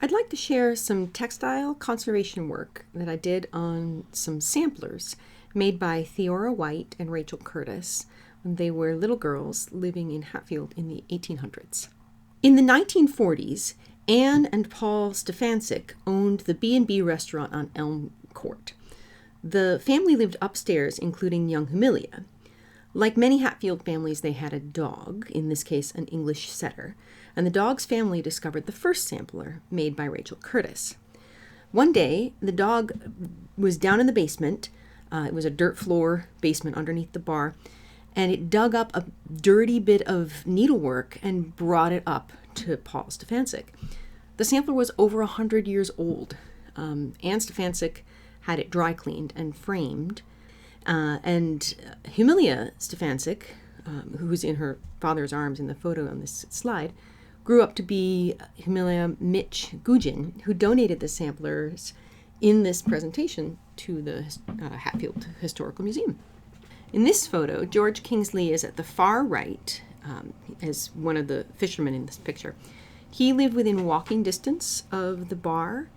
I'd like to share some textile conservation work that I did on some samplers made by Theora White and Rachel Curtis when they were little girls living in Hatfield in the 1800s. In the 1940s, Anne and Paul Stefancic owned the B&B restaurant on Elm Court. The family lived upstairs, including young Humilia. Like many Hatfield families, they had a dog, in this case an English setter, and the dog's family discovered the first sampler made by Rachel Curtis. One day, the dog was down in the basement. It was a dirt floor basement underneath the bar, and it dug up a dirty bit of needlework and brought it up to Paul Stefancic. The sampler was over 100 years old. Anne Stefancic had it dry cleaned and framed, and Humilia Stefancic, who's in her father's arms in the photo on this slide, grew up to be Humilia Mitch Gugin, who donated the samplers in this presentation to the Hatfield Historical Museum. In this photo, George Kingsley is at the far right as one of the fishermen in this picture. He lived within walking distance of the bar,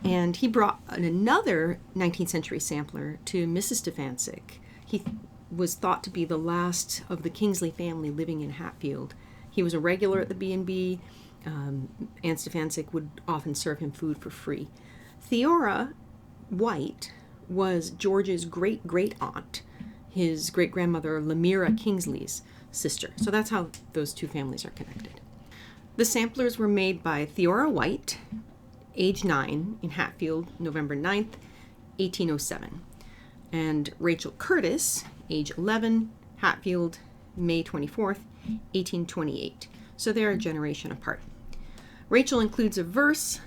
and he brought another 19th century sampler to Mrs. Stefancic. He was thought to be the last of the Kingsley family living in Hatfield. He was a regular at the B&B. Anne Stefancic would often serve him food for free. Theora White was George's great-great-aunt, his great-grandmother Lemira Kingsley's sister. So that's how those two families are connected. The samplers were made by Theora White, age 9, in Hatfield, November 9th, 1807. And Rachel Curtis, age 11, Hatfield, May 24th, 1828. So they're a generation apart. Rachel includes a verse,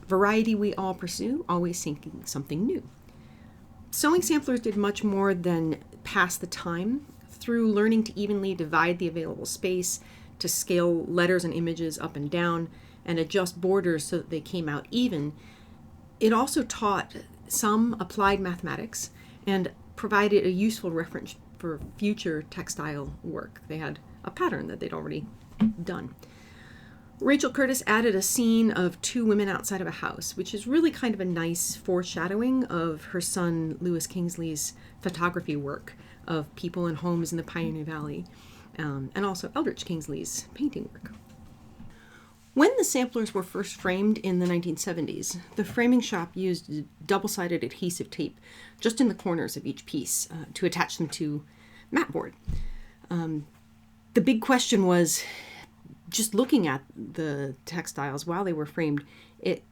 variety we all pursue, always seeking something new. Sewing samplers did much more than pass the time. Through learning to evenly divide the available space, to scale letters and images up and down, and adjust borders so that they came out even, it also taught some applied mathematics and provided a useful reference for future textile work. They had a pattern that they'd already done. Rachel Curtis added a scene of two women outside of a house, which is really kind of a nice foreshadowing of her son Lewis Kingsley's photography work of people and homes in the Pioneer Valley, and also Eldridge Kingsley's painting work. When the samplers were first framed in the 1970s, the framing shop used double-sided adhesive tape just in the corners of each piece to attach them to mat board. The big question was, just looking at the textiles while they were framed, it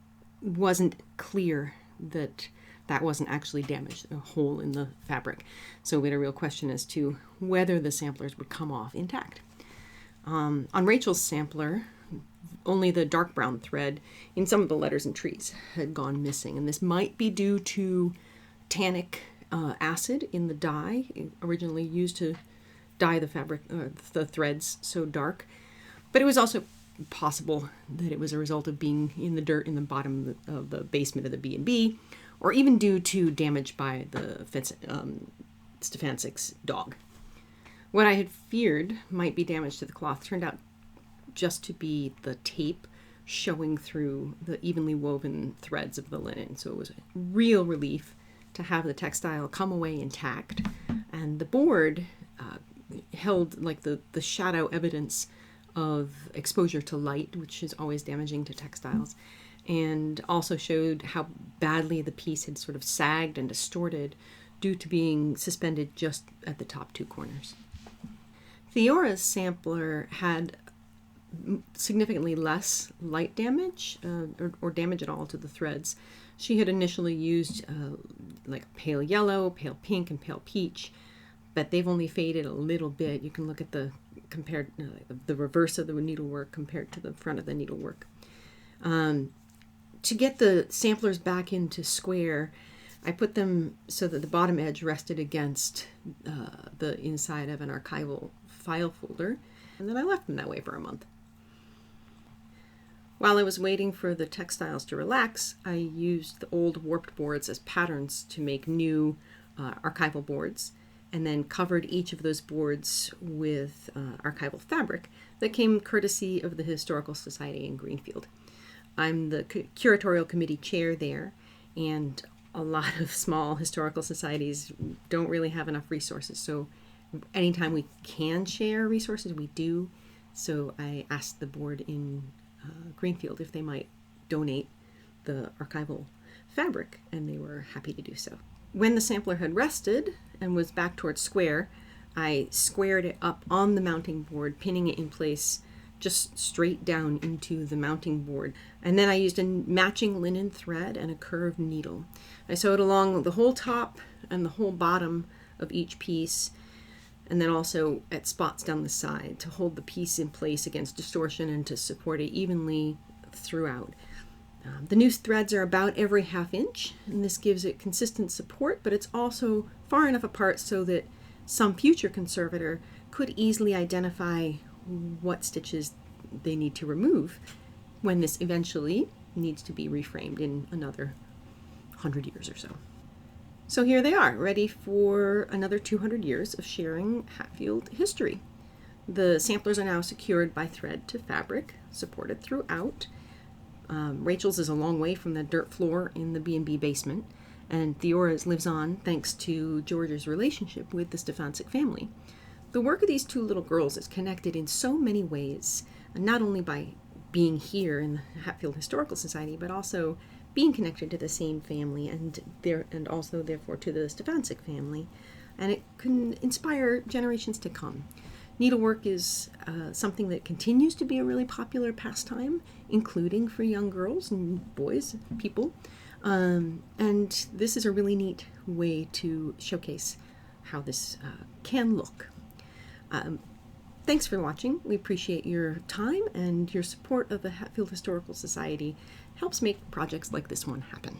wasn't clear that that wasn't actually damaged, a hole in the fabric. So we had a real question as to whether the samplers would come off intact. On Rachel's sampler, only the dark brown thread in some of the letters and trees had gone missing, and this might be due to tannic acid in the dye originally used to dye the fabric, the threads so dark. But it was also possible that it was a result of being in the dirt in the bottom of the basement of the B&B, or even due to damage by the Stefancic's dog. What I had feared might be damage to the cloth turned out just to be the tape showing through the evenly woven threads of the linen. So it was a real relief to have the textile come away intact. And the board held like the shadow evidence of exposure to light, which is always damaging to textiles, and also showed how badly the piece had sort of sagged and distorted due to being suspended just at the top two corners. Theora's sampler had significantly less light damage or damage at all to the threads. She had initially used like pale yellow, pale pink, and pale peach, but they've only faded a little bit. You can look at the reverse of the needlework compared to the front of the needlework. To get the samplers back into square, I put them so that the bottom edge rested against the inside of an archival file folder, and then I left them that way for a month. While I was waiting for the textiles to relax, I used the old warped boards as patterns to make new archival boards, and then covered each of those boards with archival fabric that came courtesy of the Historical Society in Greenfield. I'm the curatorial committee chair there, and a lot of small historical societies don't really have enough resources. So anytime we can share resources, we do. So I asked the board in Greenfield if they might donate the archival fabric, and they were happy to do so. When the sampler had rested and was back towards square, I squared it up on the mounting board, pinning it in place just straight down into the mounting board. And then I used a matching linen thread and a curved needle. I sewed along the whole top and the whole bottom of each piece, and then also at spots down the side to hold the piece in place against distortion and to support it evenly throughout. The new threads are about every 1/2 inch, and this gives it consistent support, but it's also far enough apart so that some future conservator could easily identify what stitches they need to remove when this eventually needs to be reframed in another 100 years or so. So here they are, ready for another 200 years of sharing Hatfield history. The samplers are now secured by thread to fabric, supported throughout. Rachel's is a long way from the dirt floor in the B&B basement, and Theora's lives on thanks to George's relationship with the Stefancic family. The work of these two little girls is connected in so many ways, not only by being here in the Hatfield Historical Society, but also being connected to the same family and also therefore to the Stefancic family, and it can inspire generations to come. Needlework is something that continues to be a really popular pastime, including for young girls and boys, people, and this is a really neat way to showcase how this can look. Thanks for watching. We appreciate your time, and your support of the Hatfield Historical Society helps make projects like this one happen.